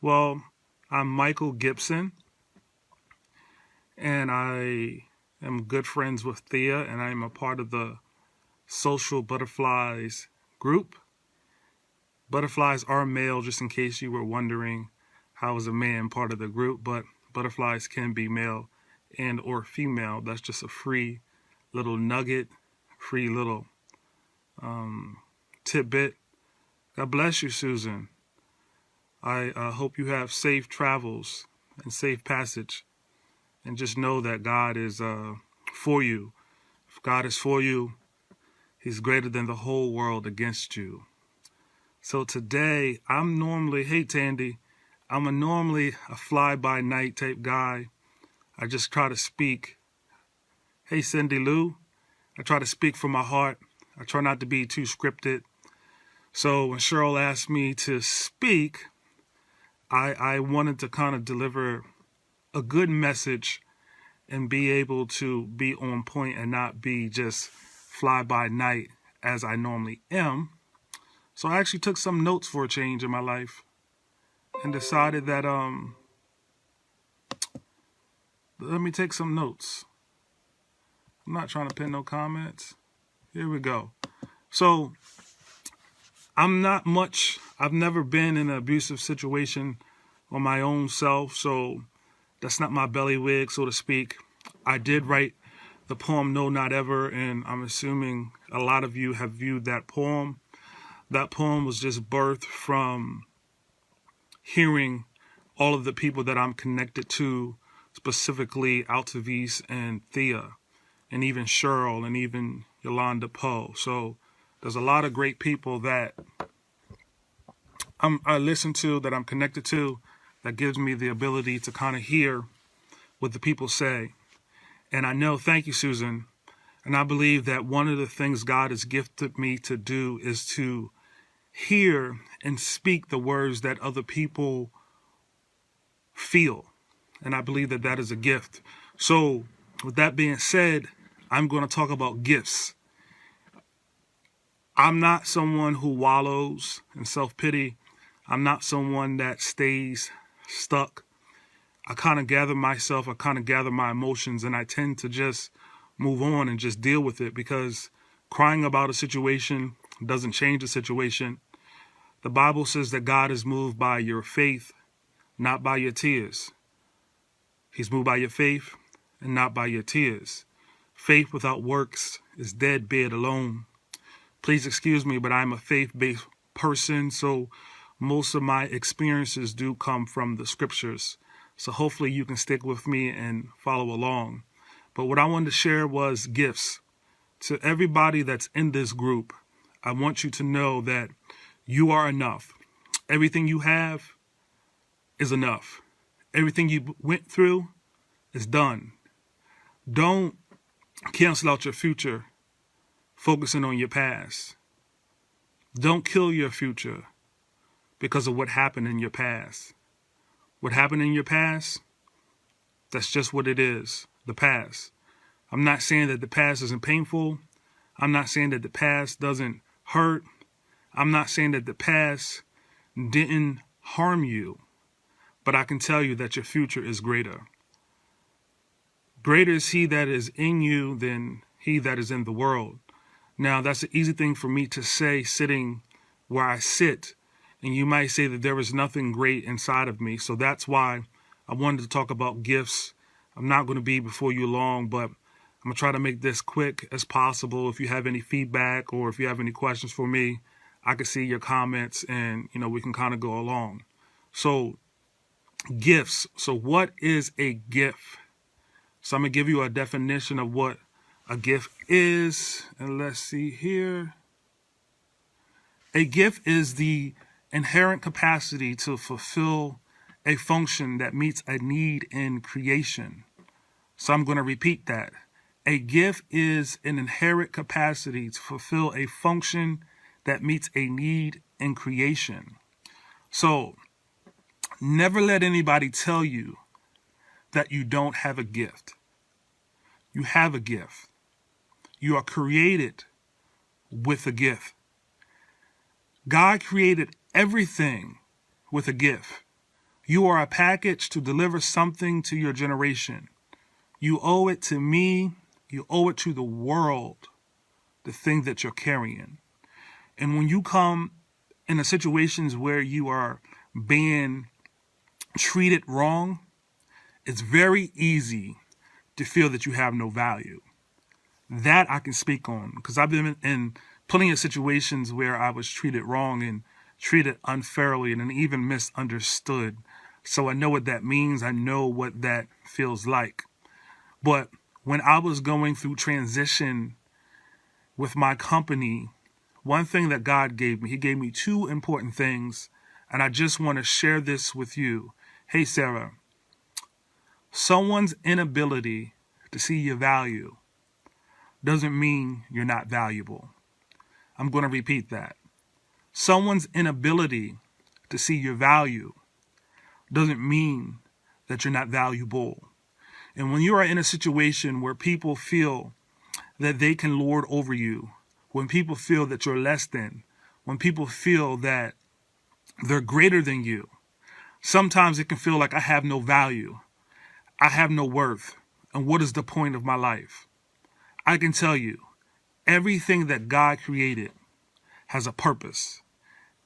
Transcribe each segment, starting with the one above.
Well, I'm Michael Gibson, and I am good friends with Thea, and I am a part of the Social Butterflies group. Butterflies are male, just in case you were wondering how is a man part of the group, but butterflies can be male and or female. That's just a free little nugget, free little tidbit. God bless you, Susan. I hope you have safe travels and safe passage. And just know that God is for you. If God is for you, He's greater than the whole world against you. So today, hey Tandy, I'm normally a fly-by-night type guy. I just try to speak. Hey Cindy Lou, I try to speak from my heart. I try not to be too scripted. So when Cheryl asked me to speak, I wanted to kind of deliver a good message and be able to be on point and not be just fly by night as I normally am. So I actually took some notes for a change in my life and decided that let me take some notes. I'm not trying to pin no comments. Here we go. So I've never been in an abusive situation on my own self, so that's not my bellywig, so to speak. I did write the poem No Not Ever, and I'm assuming a lot of you have viewed that poem. That poem was just birthed from hearing all of the people that I'm connected to, specifically Altavis and Thea, and even Cheryl, and even Yolanda Poe. So there's a lot of great people that I listen to, that I'm connected to, that gives me the ability to kind of hear what the people say. And I know, thank you, Susan, and I believe that one of the things God has gifted me to do is to hear and speak the words that other people feel. And I believe that that is a gift. So with that being said, I'm going to talk about gifts. I'm not someone who wallows in self-pity. I'm not someone that stays stuck. I kind of gather myself, I kind of gather my emotions, and I tend to just move on and just deal with it, because crying about a situation doesn't change the situation. The Bible says that God is moved by your faith, not by your tears. He's moved by your faith and not by your tears. Faith without works is dead bed alone. Please excuse me, but I'm a faith-based person, so most of my experiences do come from the scriptures. So hopefully you can stick with me and follow along. But what I wanted to share was gifts. To everybody that's in this group, I want you to know that you are enough. Everything you have is enough. Everything you went through is done. Don't cancel out your future focusing on your past. Don't kill your future because of what happened in your past. What happened in your past, that's just what it is, the past. I'm not saying that the past isn't painful. I'm not saying that the past doesn't hurt. I'm not saying that the past didn't harm you. But I can tell you that your future is greater. Greater is He that is in you than he that is in the world. Now, that's an easy thing for me to say sitting where I sit. And you might say that there is nothing great inside of me. So that's why I wanted to talk about gifts. I'm not going to be before you long, but I'm going to try to make this quick as possible. If you have any feedback or if you have any questions for me, I can see your comments and, we can kind of go along. So gifts. So what is a gift? So I'm going to give you a definition of what a gift is. And let's see here. A gift is the inherent capacity to fulfill a function that meets a need in creation. So I'm going to repeat that. A gift is an inherent capacity to fulfill a function that meets a need in creation. So never let anybody tell you that you don't have a gift. You have a gift. You are created with a gift. God created everything with a gift. You are a package to deliver something to your generation. You owe it to me. You owe it to the world, the thing that you're carrying. And when you come in the situations where you are being treated wrong, it's very easy to feel that you have no value. That I can speak on, because I've been in plenty of situations where I was treated wrong and treated unfairly and even misunderstood. So I know what that means. I know what that feels like. But when I was going through transition with my company, one thing that God gave me, he gave me two important things. And I just want to share this with you. Hey, Sarah, someone's inability to see your value doesn't mean you're not valuable. I'm going to repeat that. Someone's inability to see your value doesn't mean that you're not valuable. And when you are in a situation where people feel that they can lord over you, when people feel that you're less than, when people feel that they're greater than you, sometimes it can feel like I have no value. I have no worth. And what is the point of my life? I can tell you, everything that God created has a purpose.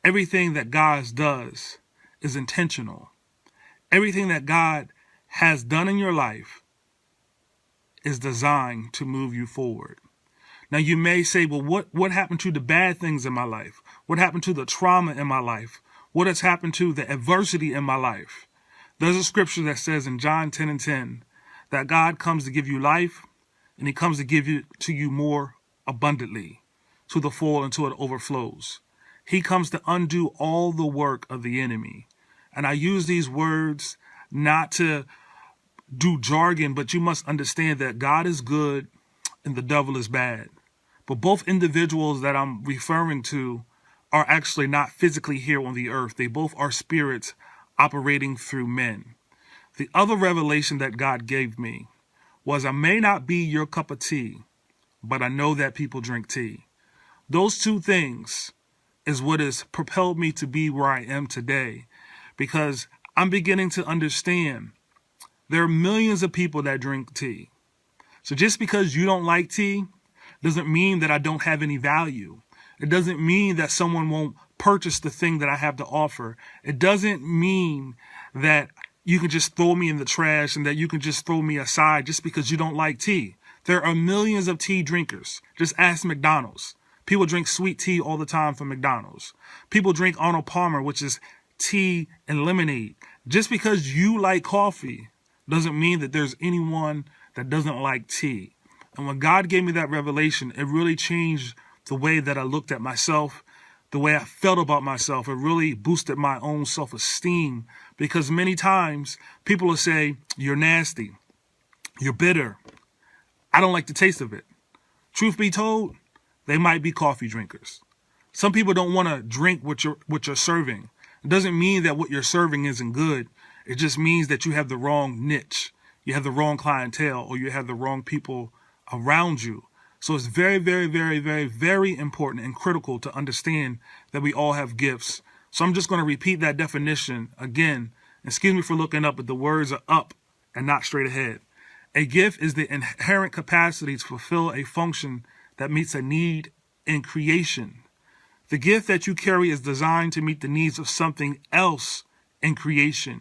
Everything that God does is intentional. Everything that God has done in your life is designed to move you forward. Now you may say, well, what happened to the bad things in my life? What happened to the trauma in my life? What has happened to the adversity in my life? There's a scripture that says in John 10:10 that God comes to give you life, and he comes to give it to you more abundantly, to the full until it overflows. He comes to undo all the work of the enemy. And I use these words not to do jargon, but you must understand that God is good and the devil is bad. But both individuals that I'm referring to are actually not physically here on the earth. They both are spirits operating through men. The other revelation that God gave me was I may not be your cup of tea, but I know that people drink tea. Those two things is what has propelled me to be where I am today, because I'm beginning to understand there are millions of people that drink tea. So just because you don't like tea doesn't mean that I don't have any value. It doesn't mean that someone won't purchase the thing that I have to offer. It doesn't mean that you can just throw me in the trash and that you can just throw me aside just because you don't like tea. There are millions of tea drinkers. Just ask McDonald's. People drink sweet tea all the time from McDonald's. People drink Arnold Palmer, which is tea and lemonade. Just because you like coffee doesn't mean that there's anyone that doesn't like tea. And when God gave me that revelation, it really changed the way that I looked at myself, the way I felt about myself. It really boosted my own self-esteem, because many times people will say, you're nasty, you're bitter, I don't like the taste of it. Truth be told, they might be coffee drinkers. Some people don't want to drink what you're serving. It doesn't mean that what you're serving isn't good. It just means that you have the wrong niche, you have the wrong clientele, or you have the wrong people around you. So it's very, very, very, very, very important and critical to understand that we all have gifts. So I'm just going to repeat that definition again. Excuse me for looking up, but the words are up and not straight ahead. A gift is the inherent capacity to fulfill a function that meets a need in creation. The gift that you carry is designed to meet the needs of something else in creation.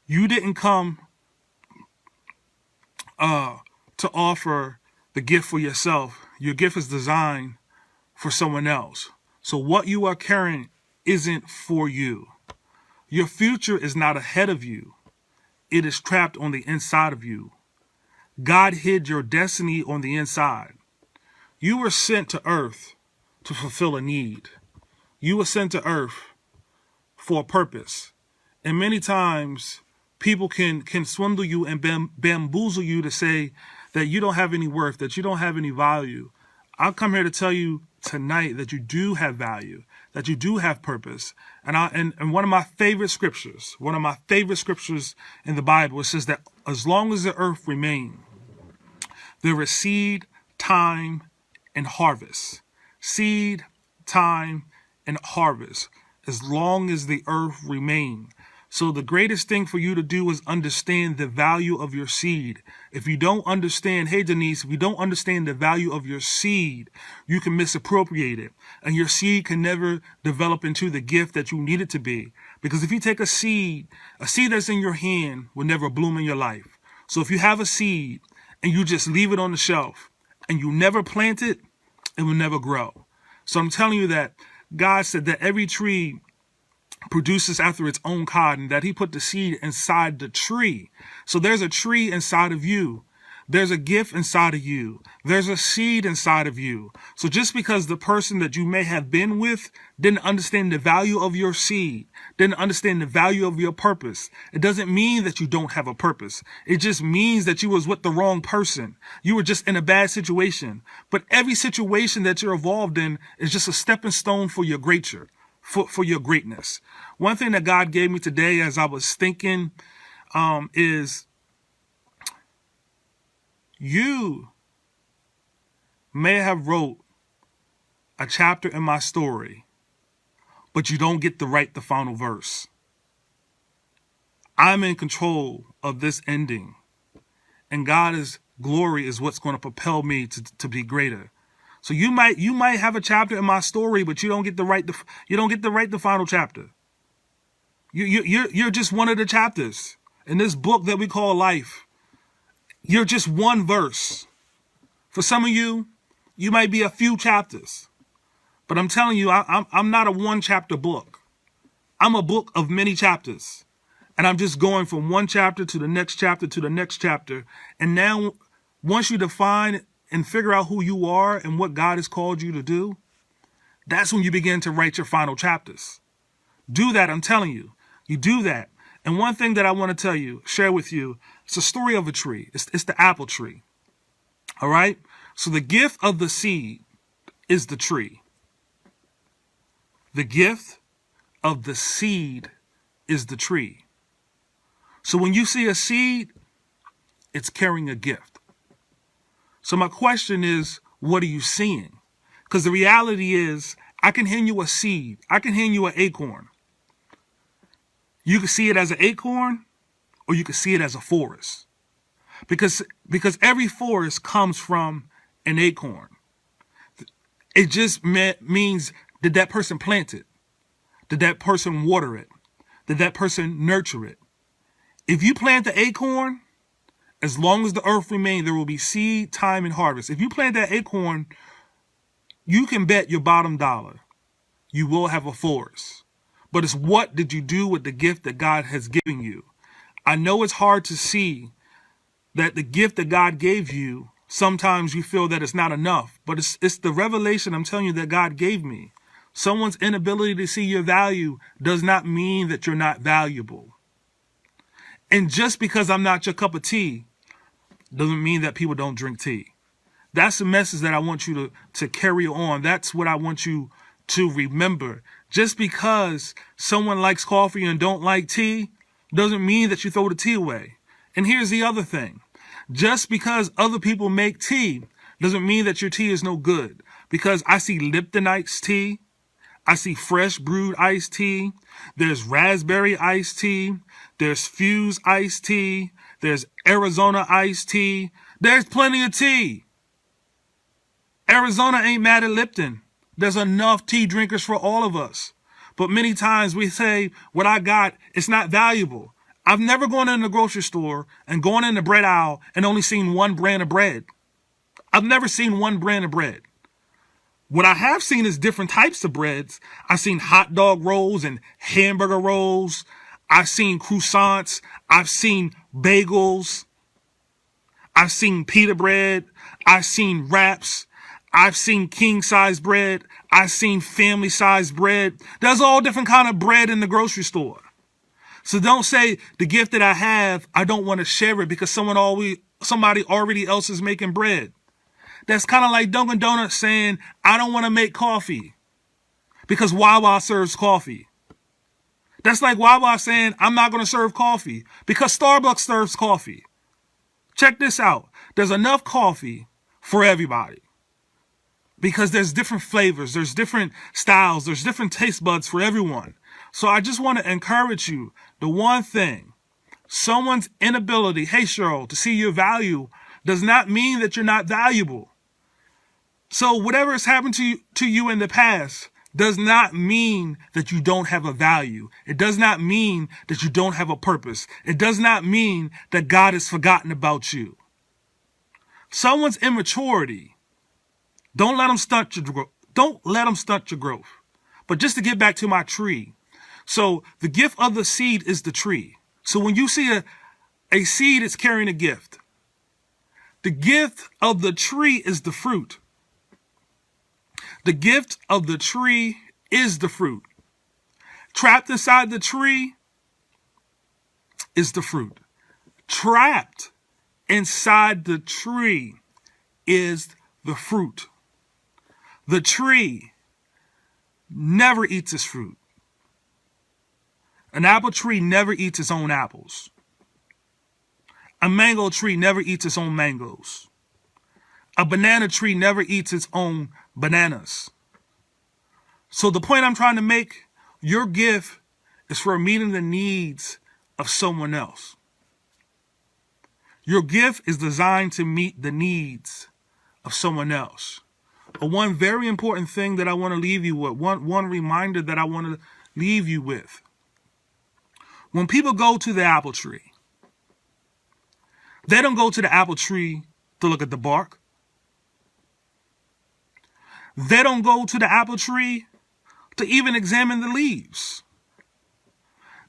You didn't come to offer the gift for yourself. Your gift is designed for someone else. So what you are carrying isn't for you. Your future is not ahead of you. It is trapped on the inside of you. God hid your destiny on the inside. You were sent to earth to fulfill a need. You were sent to earth for a purpose. And many times people can swindle you and bamboozle you to say that you don't have any worth, that you don't have any value. I'll come here to tell you tonight that you do have value, that you do have purpose. And one of my favorite scriptures in the Bible, it says that as long as the earth remains, there is seed, time, and harvest. Seed, time, and harvest. As long as the earth remains. So the greatest thing for you to do is understand the value of your seed. If you don't understand, hey Denise, if you don't understand the value of your seed, you can misappropriate it. And your seed can never develop into the gift that you need it to be. Because if you take a seed that's in your hand will never bloom in your life. So if you have a seed and you just leave it on the shelf and you never plant it, it will never grow. So I'm telling you that God said that every tree produces after its own kind, that he put the seed inside the tree. So there's a tree inside of you. There's a gift inside of you. There's a seed inside of you. So just because the person that you may have been with didn't understand the value of your seed, didn't understand the value of your purpose, it doesn't mean that you don't have a purpose. It just means that you was with the wrong person. You were just in a bad situation. But every situation that you're involved in is just a stepping stone for your greater. For your greatness. One thing that God gave me today as I was thinking is you may have wrote a chapter in my story, but you don't get to write the final verse. I'm in control of this ending, and God's glory is what's going to propel me to be greater. So you might have a chapter in my story, but you don't get to write the final chapter. You're just one of the chapters in this book that we call life. You're just one verse. For some of you, you might be a few chapters, but I'm telling you, I'm not a one chapter book. I'm a book of many chapters, and I'm just going from one chapter to the next chapter to the next chapter. And now, once you define and figure out who you are and what God has called you to do, that's when you begin to write your final chapters. Do that, I'm telling you. You do that. And one thing that I want to tell you, share with you, it's a story of a tree. It's the apple tree. All right? So the gift of the seed is the tree. The gift of the seed is the tree. So when you see a seed, it's carrying a gift. So my question is, what are you seeing? Because the reality is, I can hand you a seed. I can hand you an acorn. You can see it as an acorn, or you can see it as a forest. Because every forest comes from an acorn. It just means, did that person plant it? Did that person water it? Did that person nurture it? If you plant the acorn, as long as the earth remains, there will be seed, time, and harvest. If you plant that acorn, you can bet your bottom dollar you will have a forest. But it's what did you do with the gift that God has given you? I know it's hard to see that the gift that God gave you, sometimes you feel that it's not enough. But it's the revelation I'm telling you that God gave me. Someone's inability to see your value does not mean that you're not valuable. And just because I'm not your cup of tea doesn't mean that people don't drink tea. That's the message that I want you to carry on. That's what I want you to remember. Just because someone likes coffee and don't like tea doesn't mean that you throw the tea away. And here's the other thing. Just because other people make tea doesn't mean that your tea is no good. Because I see Lipton iced tea. I see fresh brewed iced tea. There's raspberry iced tea. There's Fuse iced tea. There's Arizona iced tea. There's plenty of tea. Arizona ain't mad at Lipton. There's enough tea drinkers for all of us. But many times we say, what I got, it's not valuable. I've never gone in the grocery store and gone in the bread aisle and only seen one brand of bread. I've never seen one brand of bread. What I have seen is different types of breads. I've seen hot dog rolls and hamburger rolls. I've seen croissants. I've seen bagels. I've seen pita bread. I've seen wraps. I've seen king-size bread. I've seen family-size bread. There's all different kind of bread in the grocery store. So don't say the gift that I have, I don't want to share it because somebody already else is making bread. That's kind of like Dunkin' Donuts saying, I don't want to make coffee because Wawa serves coffee. That's like Wawa saying, I'm not going to serve coffee because Starbucks serves coffee. Check this out. There's enough coffee for everybody because there's different flavors, there's different styles, there's different taste buds for everyone. So I just want to encourage you. The one thing, someone's inability, hey Cheryl, to see your value does not mean that you're not valuable. So whatever has happened to you in the past does not mean that you don't have a value. It does not mean that you don't have a purpose. It does not mean that God has forgotten about you. Someone's immaturity, don't let them stunt your growth. Don't let them stunt your growth. But just to get back to my tree. So the gift of the seed is the tree. So when you see a seed, it's carrying a gift. The gift of the tree is the fruit. The gift of the tree is the fruit. Trapped inside the tree is the fruit. Trapped inside the tree is the fruit. The tree never eats its fruit. An apple tree never eats its own apples. A mango tree never eats its own mangoes. A banana tree never eats its own bananas. So the point I'm trying to make, your gift is for meeting the needs of someone else. Your gift is designed to meet the needs of someone else. But one very important thing that I want to leave you with, one reminder that I want to leave you with. When people go to the apple tree, they don't go to the apple tree to look at the bark. They don't go to the apple tree to even examine the leaves.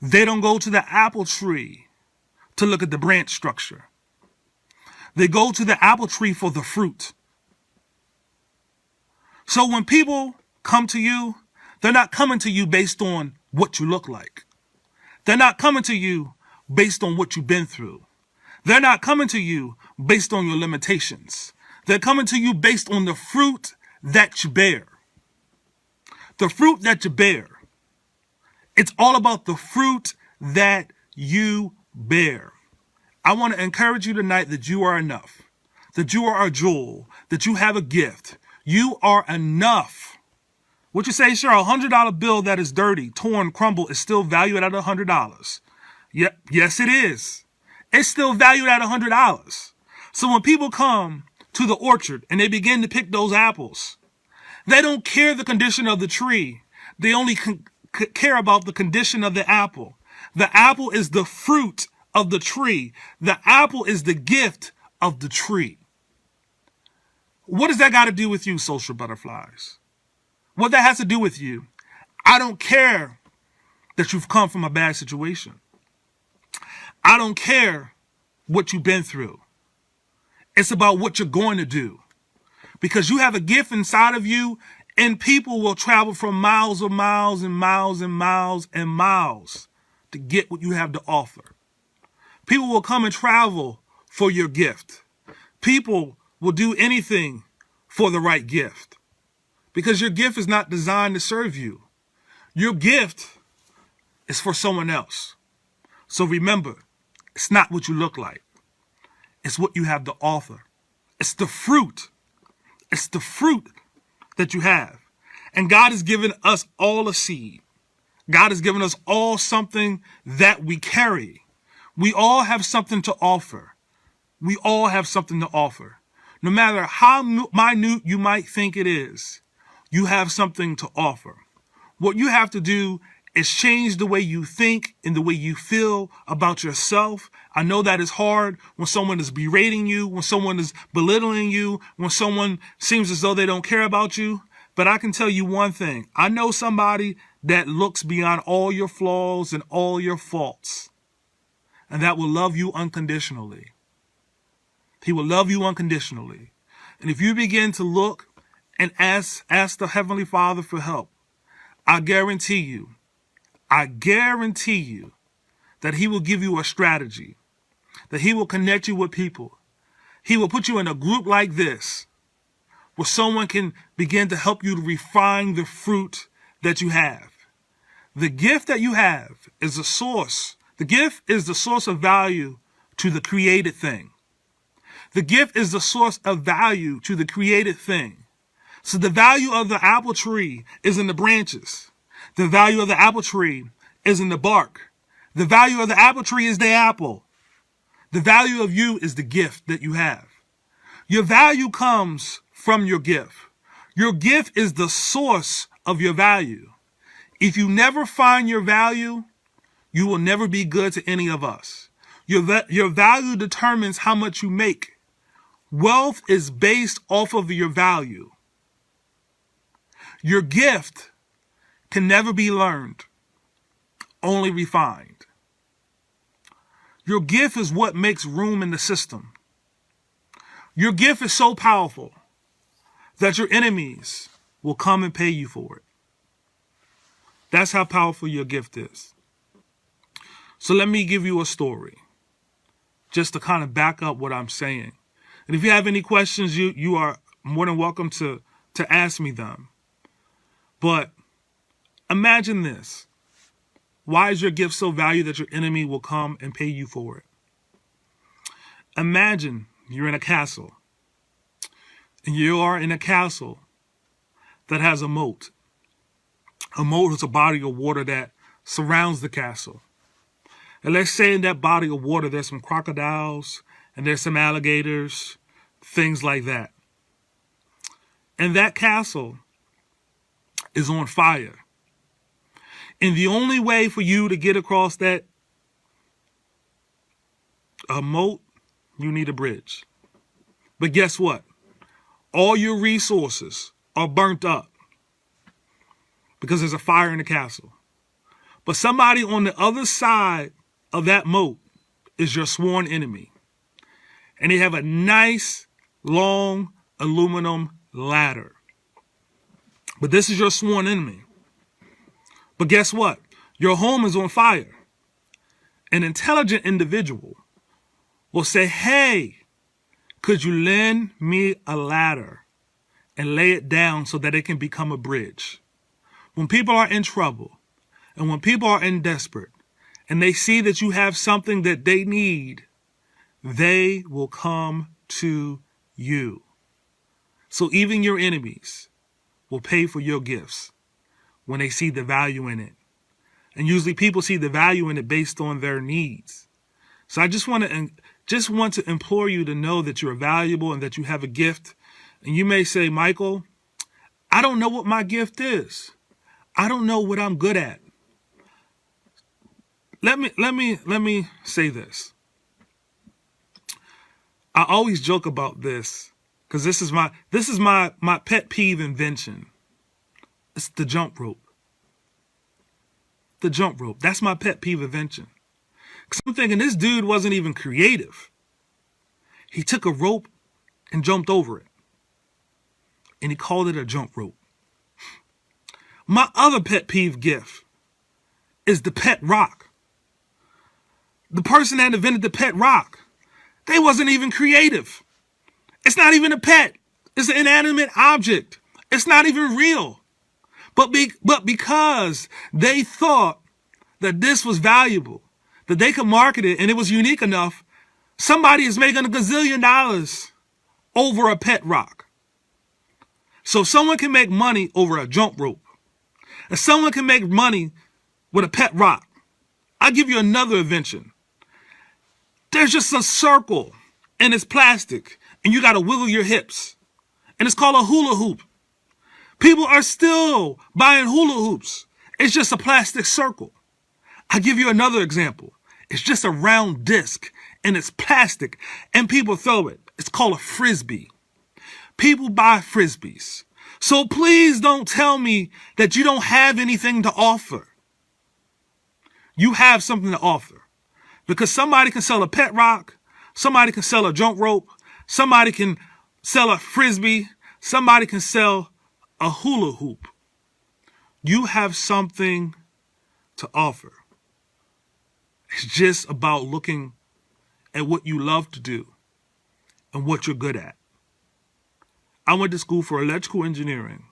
They don't go to the apple tree to look at the branch structure. They go to the apple tree for the fruit. So when people come to you, they're not coming to you based on what you look like. They're not coming to you based on what you've been through. They're not coming to you based on your limitations. They're coming to you based on the fruit that you bear. The fruit that you bear. It's all about the fruit that you bear. I want to encourage you tonight that you are enough, that you are a jewel, that you have a gift. You are enough. What you say, Cheryl, $100 bill that is dirty, torn, crumbled is still valued at $100. Yep, yes it is. It's still valued at $100. So when people come to the orchard and they begin to pick those apples, they don't care the condition of the tree. They only care about the condition of the apple. The apple is the fruit of the tree. The apple is the gift of the tree. What does that got to do with you, social butterflies? What that has to do with you, I don't care that you've come from a bad situation. I don't care what you've been through. It's about what you're going to do. Because you have a gift inside of you, and people will travel from miles and miles and miles and miles and miles to get what you have to offer. People will come and travel for your gift. People will do anything for the right gift. Because your gift is not designed to serve you. Your gift is for someone else. So remember, it's not what you look like. It's what you have to offer. It's the fruit. It's the fruit that you have. And God has given us all a seed. God has given us all something that we carry. We all have something to offer. We all have something to offer. No matter how minute you might think it is, you have something to offer. What you have to do is change the way you think and the way you feel about yourself. I know that is hard when someone is berating you, when someone is belittling you, when someone seems as though they don't care about you. But I can tell you one thing. I know somebody that looks beyond all your flaws and all your faults, and that will love you unconditionally. He will love you unconditionally. And if you begin to look and ask the Heavenly Father for help, I guarantee you that He will give you a strategy, that He will connect you with people. He will put you in a group like this, where someone can begin to help you to refine the fruit that you have. The gift that you have is the source. The gift is the source of value to the created thing. The gift is the source of value to the created thing. So the value of the apple tree is in the branches. The value of the apple tree isn't the bark. The value of the apple tree is the apple. The value of you is the gift that you have. Your value comes from your gift. Your gift is the source of your value. If you never find your value, you will never be good to any of us. Your value determines how much you make. Wealth is based off of your value. Your gift can never be learned, only refined. Your gift is what makes room in the system. Your gift is so powerful that your enemies will come and pay you for it. That's how powerful your gift is. So let me give you a story, just to kind of back up what I'm saying. And if you have any questions, you are more than welcome to ask me them. But imagine this. Why is your gift so valued that your enemy will come and pay you for it? Imagine you're in a castle. And you are in a castle that has a moat. A moat is a body of water that surrounds the castle. And let's say in that body of water, there's some crocodiles and there's some alligators, things like that. And that castle is on fire. And the only way for you to get across that moat, you need a bridge. But guess what? All your resources are burnt up because there's a fire in the castle. But somebody on the other side of that moat is your sworn enemy. And they have a nice, long aluminum ladder. But this is your sworn enemy. But guess what? Your home is on fire. An intelligent individual will say, hey, could you lend me a ladder and lay it down so that it can become a bridge? When people are in trouble and when people are in desperate and they see that you have something that they need, they will come to you. So even your enemies will pay for your gifts when they see the value in it. And usually people see the value in it based on their needs. So I just want to implore you to know that you're valuable and that you have a gift. And you may say, Michael, I don't know what my gift is. I don't know what I'm good at. Let me say this. I always joke about this because this is my pet peeve invention. It's the jump rope. The jump rope. That's my pet peeve invention. Because I'm thinking this dude wasn't even creative. He took a rope and jumped over it. And he called it a jump rope. My other pet peeve gift is the pet rock. The person that invented the pet rock, they wasn't even creative. It's not even a pet. It's an inanimate object. It's not even real. But because they thought that this was valuable, that they could market it and it was unique enough, somebody is making $1 gazillion over a pet rock. So if someone can make money over a jump rope, and someone can make money with a pet rock, I'll give you another invention. There's just a circle and it's plastic and you got to wiggle your hips. And it's called a hula hoop. People are still buying hula hoops. It's just a plastic circle. I'll give you another example. It's just a round disc and it's plastic and people throw it. It's called a frisbee. People buy frisbees. So please don't tell me that you don't have anything to offer. You have something to offer. Because somebody can sell a pet rock, somebody can sell a jump rope, somebody can sell a frisbee, somebody can sell a hula hoop. You have something to offer. It's just about looking at what you love to do and what you're good at. I went to school for electrical engineering.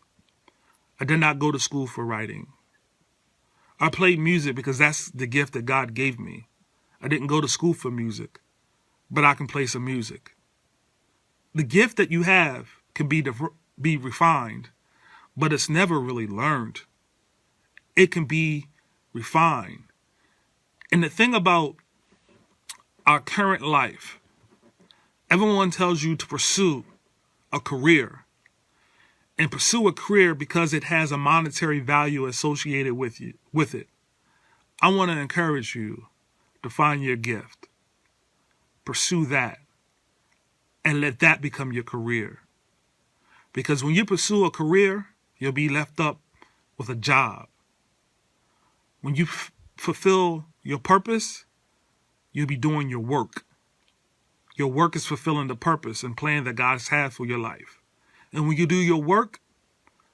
I did not go to school for writing. I played music because that's the gift that God gave me. I didn't go to school for music, but I can play some music. The gift that you have can be refined, but it's never really learned. it can be refined. And the thing about our current life, everyone tells you to pursue a career, and pursue a career because it has a monetary value associated with it. I want to encourage you to find your gift. Pursue that and let that become your career. Because when you pursue a career, you'll be left up with a job. When you fulfill your purpose, you'll be doing your work. Your work is fulfilling the purpose and plan that God has had for your life. And when you do your work,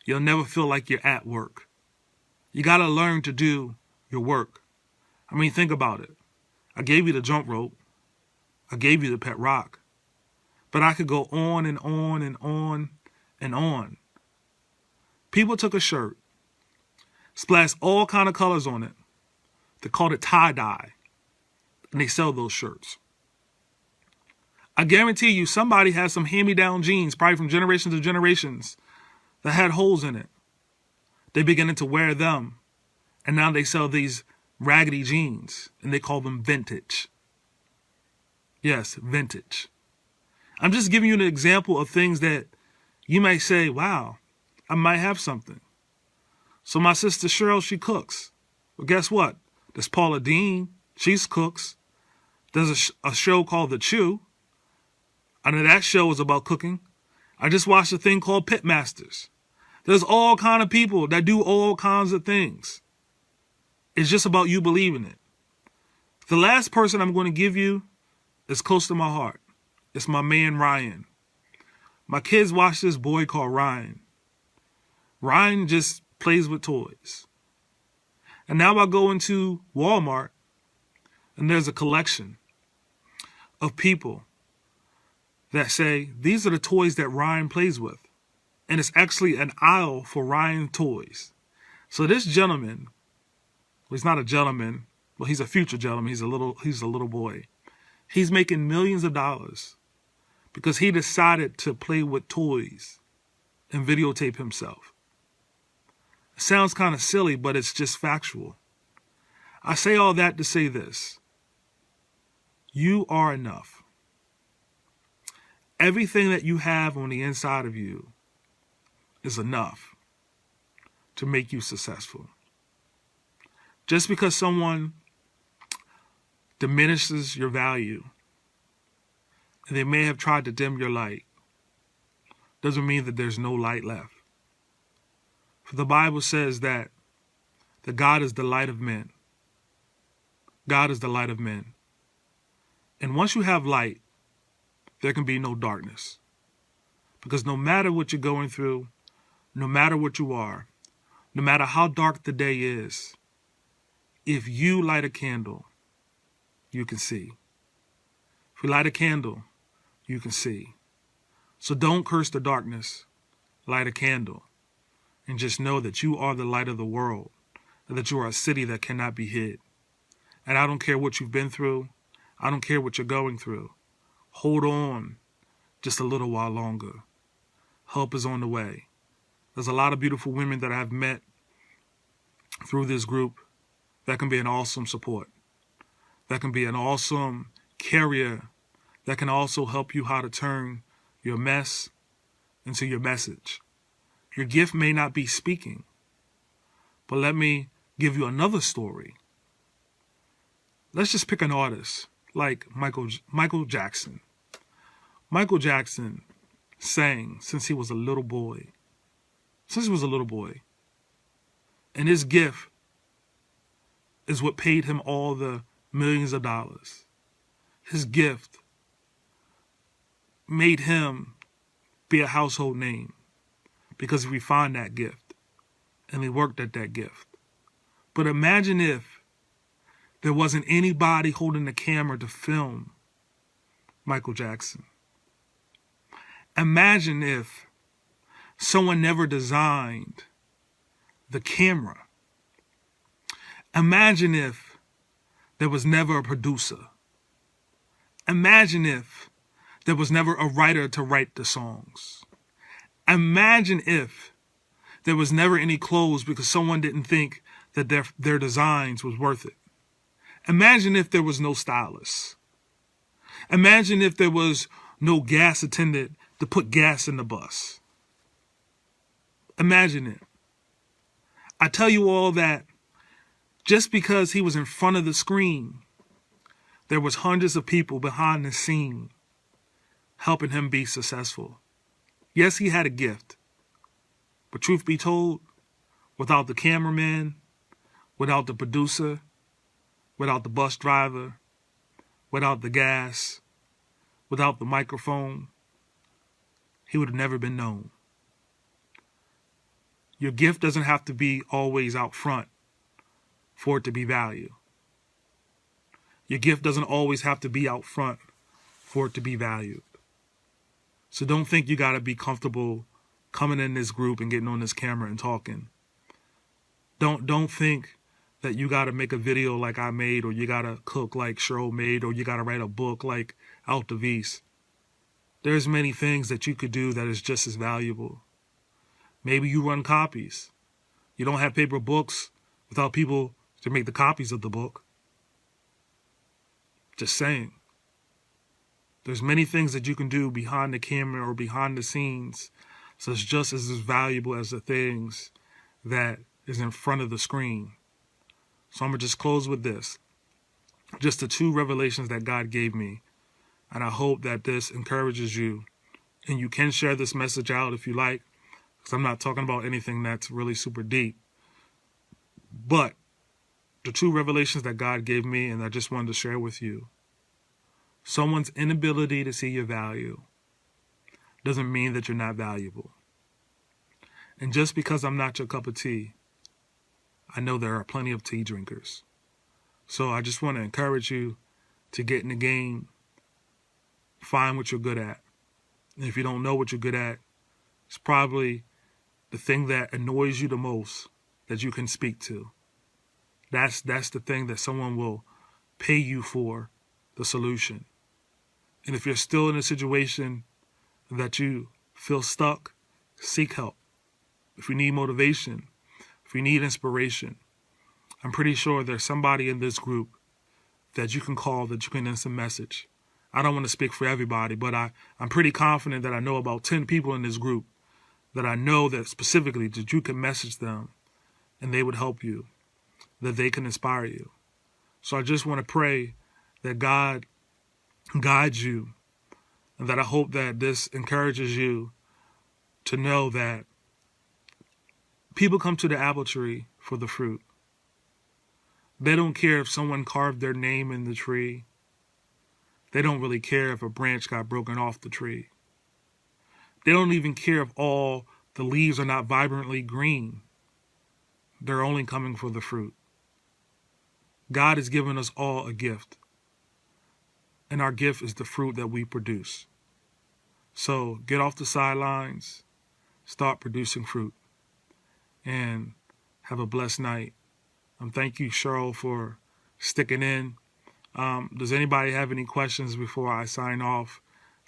you'll never feel like you're at work. You got to learn to do your work. I mean, think about it. I gave you the jump rope. I gave you the pet rock. But I could go on and on and on and on. People took a shirt, splashed all kind of colors on it. They called it tie-dye. And they sell those shirts. I guarantee you somebody has some hand-me-down jeans, probably from generations to generations, that had holes in it. They beginning to wear them. And now they sell these raggedy jeans. And they call them vintage. Yes, vintage. I'm just giving you an example of things that you may say, wow, I might have something. So my sister Cheryl, she cooks. Well, guess what? There's Paula Dean. She cooks. There's a show called The Chew. I know that show is about cooking. I just watched a thing called Pitmasters. There's all kind of people that do all kinds of things. It's just about you believing it. The last person I'm going to give you is close to my heart. It's my man, Ryan. My kids watch this boy called Ryan. Ryan just plays with toys. And now I go into Walmart and there's a collection of people that say, these are the toys that Ryan plays with. And it's actually an aisle for Ryan toys. So this gentleman, well, he's not a gentleman, well, he's a future gentleman. He's a little boy. He's making millions of dollars because he decided to play with toys and videotape himself. It sounds kind of silly, but it's just factual. I say all that to say this. You are enough. Everything that you have on the inside of you is enough to make you successful. Just because someone diminishes your value and they may have tried to dim your light doesn't mean that there's no light left. For the Bible says that God is the light of men. God is the light of men. And once you have light, there can be no darkness. Because no matter what you're going through, no matter what you are, no matter how dark the day is, if you light a candle, you can see. If you light a candle, you can see. So don't curse the darkness. Light a candle. And just know that you are the light of the world. And that you are a city that cannot be hid. And I don't care what you've been through. I don't care what you're going through. Hold on just a little while longer. Help is on the way. There's a lot of beautiful women that I've met through this group that can be an awesome support. That can be an awesome carrier that can also help you how to turn your mess into your message. Your gift may not be speaking, but let me give you another story. Let's just pick an artist like Michael Jackson. Michael Jackson sang since he was a little boy. And his gift is what paid him all the millions of dollars. His gift made him be a household name because he refined that gift and he worked at that gift. But imagine if there wasn't anybody holding the camera to film Michael Jackson. Imagine if someone never designed the camera. Imagine if there was never a producer. Imagine if there was never a writer to write the songs. Imagine if there was never any clothes because someone didn't think that their designs was worth it. Imagine if there was no stylist. Imagine if there was no gas attendant to put gas in the bus. Imagine it. I tell you all that just because he was in front of the screen, there was hundreds of people behind the scene helping him be successful. Yes, he had a gift. But truth be told, without the cameraman, without the producer, without the bus driver, without the gas, without the microphone, he would have never been known. Your gift doesn't have to be always out front for it to be valued. Your gift doesn't always have to be out front for it to be valued. So don't think you got to be comfortable coming in this group and getting on this camera and talking. Don't think that you got to make a video like I made, or you got to cook like Cheryl made, or you got to write a book like Altavis. There's many things that you could do that is just as valuable. Maybe you run copies. You don't have paper books without people to make the copies of the book. Just saying. There's many things that you can do behind the camera or behind the scenes, so it's just as valuable as the things that is in front of the screen. So I'm going to just close with this. Just the 2 revelations that God gave me. And I hope that this encourages you. And you can share this message out if you like, because I'm not talking about anything that's really super deep. But the 2 revelations that God gave me, and I just wanted to share with you. Someone's inability to see your value doesn't mean that you're not valuable. And just because I'm not your cup of tea, I know there are plenty of tea drinkers. So I just want to encourage you to get in the game, find what you're good at. And if you don't know what you're good at, it's probably the thing that annoys you the most that you can speak to. That's the thing that someone will pay you for, the solution. And if you're still in a situation that you feel stuck, seek help. If you need motivation, if you need inspiration, I'm pretty sure there's somebody in this group that you can call, that you can instant message. I don't want to speak for everybody, but I'm pretty confident that I know about 10 people in this group that I know that specifically that you can message them and they would help you, that they can inspire you. So I just want to pray that God guides you, and that I hope that this encourages you to know that people come to the apple tree for the fruit. They don't care if someone carved their name in the tree. They don't really care if a branch got broken off the tree. They don't even care if all the leaves are not vibrantly green. They're only coming for the fruit. God has given us all a gift. And our gift is the fruit that we produce. So get off the sidelines, start producing fruit, and have a blessed night. Thank you, Cheryl, for sticking in. Does anybody have any questions before I sign off?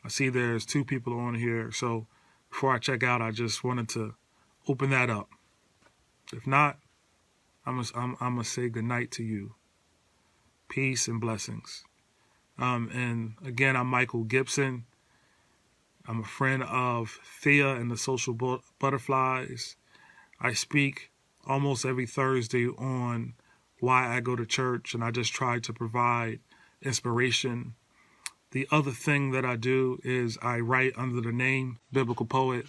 I see there's 2 people on here. So before I check out, I just wanted to open that up. If not, I'm gonna say goodnight to you. Peace and blessings. And again, I'm Michael Gibson. I'm a friend of Thea and the Social Butterflies. I speak almost every Thursday on why I go to church, and I just try to provide inspiration. The other thing that I do is I write under the name Biblical Poet,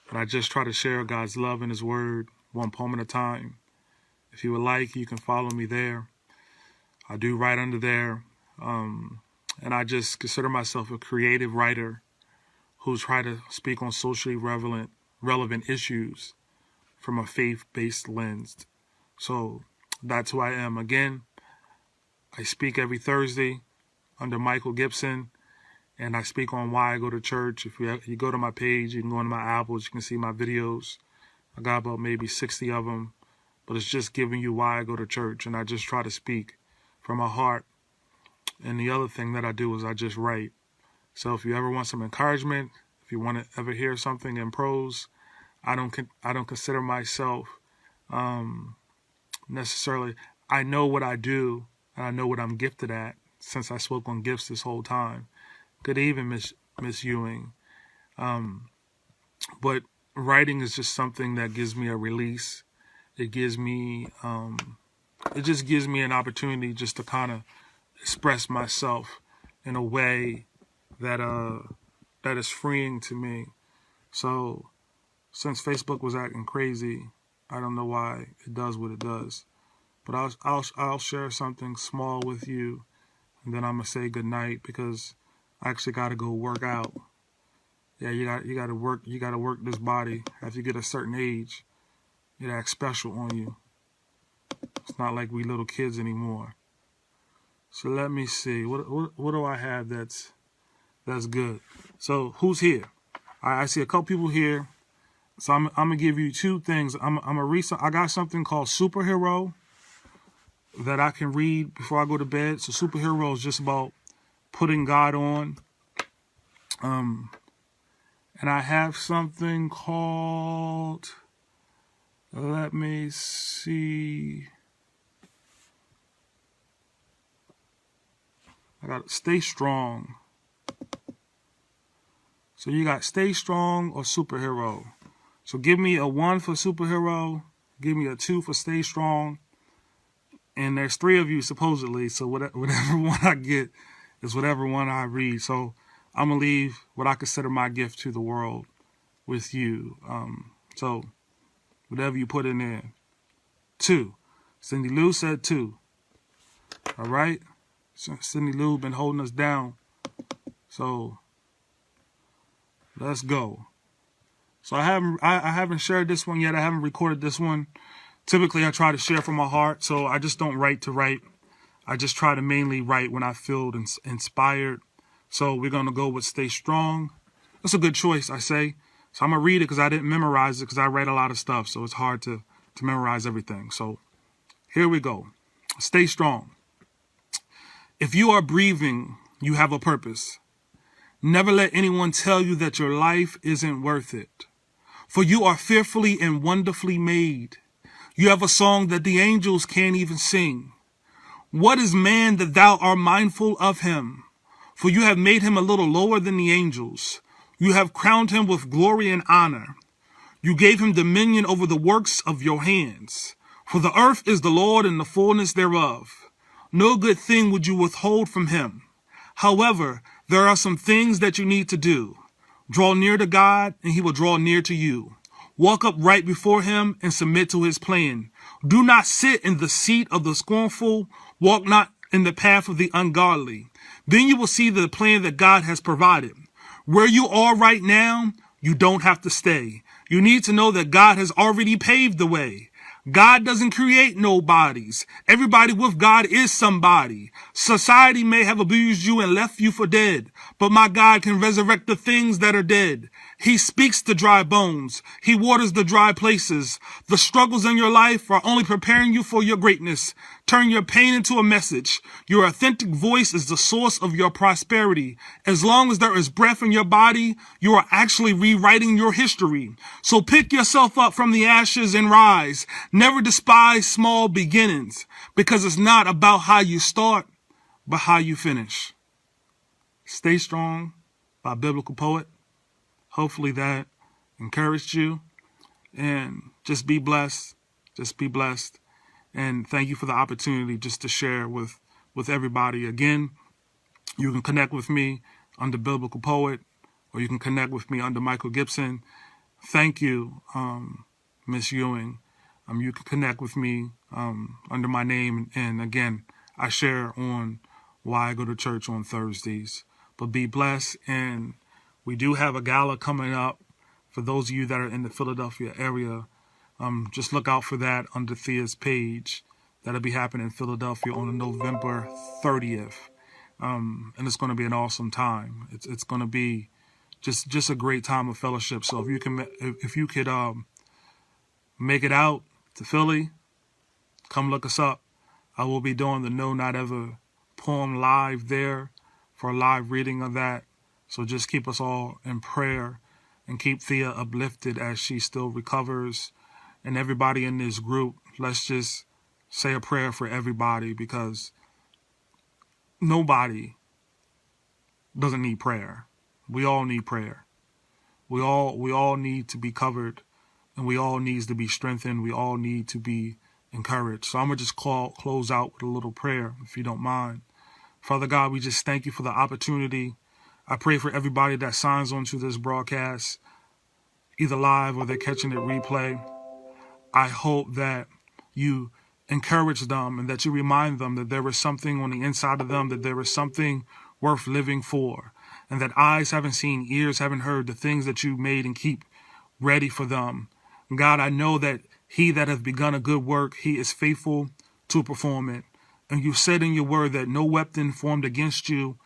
and I just try to share God's love and His Word, one poem at a time. If you would like, you can follow me there. I do write under there. And I just consider myself a creative writer who's trying to speak on socially relevant issues from a faith-based lens. So that's who I am. Again, I speak every Thursday under Michael Gibson, and I speak on why I go to church. If you go to my page, you can go into my Apples, you can see my videos. I got about maybe 60 of them, but it's just giving you why I go to church, and I just try to speak from my heart. And the other thing that I do is I just write. So if you ever want some encouragement, if you want to ever hear something in prose, I don't consider myself necessarily. I know what I do, and I know what I'm gifted at, since I spoke on gifts this whole time. Good evening, Miss Ewing. But writing is just something that gives me a release. It gives me, it just gives me an opportunity just to kind of express myself in a way that that is freeing to me. So since Facebook was acting crazy, I don't know why it does what it does. But I'll share something small with you, and then I'm gonna say good night because I actually gotta go work out. Yeah, you gotta work this body. After you get a certain age, it acts special on you. It's not like we little kids anymore. So let me see. What do I have that's good? So who's here? I see a couple people here. So I'm gonna give you two things. I got something called Superhero that I can read before I go to bed. So Superhero is just about putting God on. And I have something called, let me see. I got Stay Strong. So you got Stay Strong or Superhero. So give me a 1 for Superhero. Give me a 2 for Stay Strong. And there's 3 of you supposedly. So whatever one I get is whatever one I read. So I'm going to leave what I consider my gift to the world with you. So whatever you put in there. 2. Cindy Lou said 2. All right. So Cindy Lou been holding us down. So let's go. So I haven't shared this one yet. I haven't recorded this one. Typically I try to share from my heart. So I just don't write to write. I just try to mainly write when I feel inspired. So we're going to go with Stay Strong. That's a good choice, I say. So I'm going to read it because I didn't memorize it because I write a lot of stuff. So it's hard to memorize everything. So here we go. Stay strong. If you are breathing, you have a purpose. Never let anyone tell you that your life isn't worth it. For you are fearfully and wonderfully made. You have a song that the angels can't even sing. What is man that thou art mindful of him? For you have made him a little lower than the angels. You have crowned him with glory and honor. You gave him dominion over the works of your hands. For the earth is the Lord and the fullness thereof. No good thing would you withhold from him. However, there are some things that you need to do. Draw near to God, and he will draw near to you. Walk upright before him and submit to his plan. Do not sit in the seat of the scornful. Walk not in the path of the ungodly. Then you will see the plan that God has provided. Where you are right now, you don't have to stay. You need to know that God has already paved the way. God doesn't create nobodies. Everybody with God is somebody. Society may have abused you and left you for dead, but my God can resurrect the things that are dead. He speaks to dry bones. He waters the dry places. The struggles in your life are only preparing you for your greatness. Turn your pain into a message. Your authentic voice is the source of your prosperity. As long as there is breath in your body, you are actually rewriting your history. So pick yourself up from the ashes and rise. Never despise small beginnings, because it's not about how you start, but how you finish. Stay Strong by Biblical Poet. Hopefully that encouraged you, and just be blessed. Just be blessed. And thank you for the opportunity just to share with everybody. Again, you can connect with me under Biblical Poet, or you can connect with me under Michael Gibson. Thank you, Miss Ewing. You can connect with me under my name. And again, I share on why I go to church on Thursdays. But be blessed. And we do have a gala coming up for those of you that are in the Philadelphia area. Just look out for that under Thea's page. That'll be happening in Philadelphia on November 30th. And it's going to be an awesome time. It's going to be just a great time of fellowship. So if you could make it out to Philly, come look us up. I will be doing the No Not Ever poem live there for a live reading of that. So just keep us all in prayer and keep Thea uplifted as she still recovers. And everybody in this group, let's just say a prayer for everybody, because nobody doesn't need prayer. We all need prayer. We all need to be covered, and we all need to be strengthened. We all need to be encouraged. So I'm going to just close out with a little prayer, if you don't mind. Father God, we just thank you for the opportunity. I pray for everybody that signs onto this broadcast, either live or they're catching it replay. I hope that you encourage them and that you remind them that there is something on the inside of them, that there is something worth living for, and that eyes haven't seen, ears haven't heard the things that you made and keep ready for them. God, I know that he that hath begun a good work, he is faithful to perform it. And you said in your word that no weapon formed against you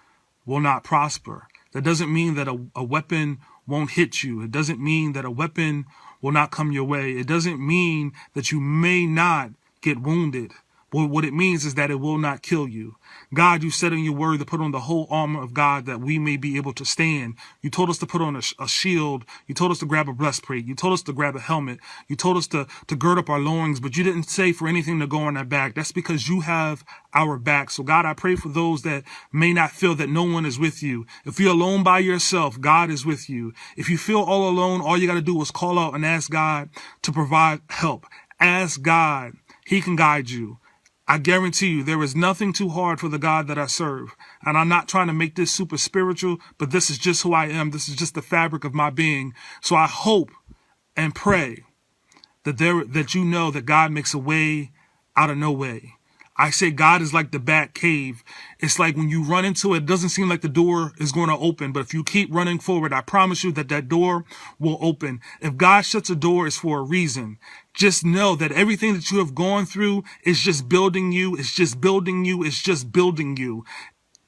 will not prosper. That doesn't mean that a weapon won't hit you. It doesn't mean that a weapon will not come your way. It doesn't mean that you may not get wounded. But what it means is that it will not kill you. God, you said in your word to put on the whole armor of God that we may be able to stand. You told us to put on a shield. You told us to grab a breastplate. You told us to grab a helmet. You told us to gird up our loins, but you didn't say for anything to go on our back. That's because you have our back. So God, I pray for those that may not feel that no one is with you. If you're alone by yourself, God is with you. If you feel all alone, all you got to do is call out and ask God to provide help. Ask God. He can guide you. I guarantee you there is nothing too hard for the God that I serve. And I'm not trying to make this super spiritual, but this is just who I am. This is just the fabric of my being. So I hope and pray that you know that God makes a way out of no way. I say God is like the bat cave. It's like when you run into it, it doesn't seem like the door is going to open. But if you keep running forward, I promise you that that door will open. If God shuts a door, it's for a reason. Just know that everything that you have gone through is just building you. It's just building you. It's just building you.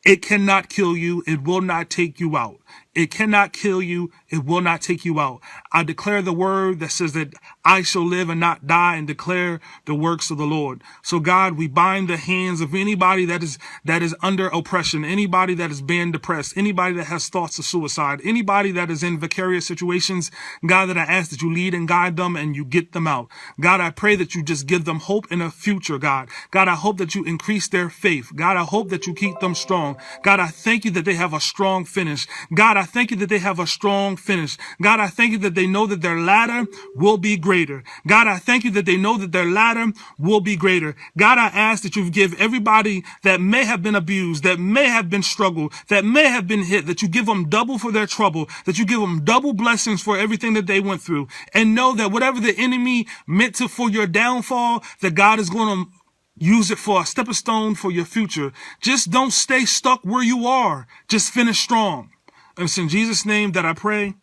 It cannot kill you. It will not take you out. It cannot kill you. It will not take you out. I declare the word that says that I shall live and not die and declare the works of the Lord. So God, we bind the hands of anybody that is under oppression, anybody that is being depressed, anybody that has thoughts of suicide, anybody that is in vicarious situations. God, that I ask that you lead and guide them and you get them out. God, I pray that you just give them hope in a future, God. God, I hope that you increase their faith. God, I hope that you keep them strong. God, I thank you that they have a strong finish. God, I thank you that they have a strong finish. God, I thank you that they know that their ladder will be greater. God, I thank you that they know that their ladder will be greater. God, I ask that you give everybody that may have been abused, that may have been struggled, that may have been hit, that you give them double for their trouble, that you give them double blessings for everything that they went through. And know that whatever the enemy meant to for your downfall, that God is going to use it for a stepping stone for your future. Just don't stay stuck where you are. Just finish strong. And it's in Jesus' name that I pray.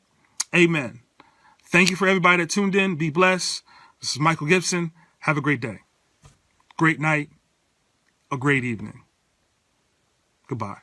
Amen. Thank you for everybody that tuned in. Be blessed. This is Michael Gibson. Have a great day. Great night. A great evening. Goodbye.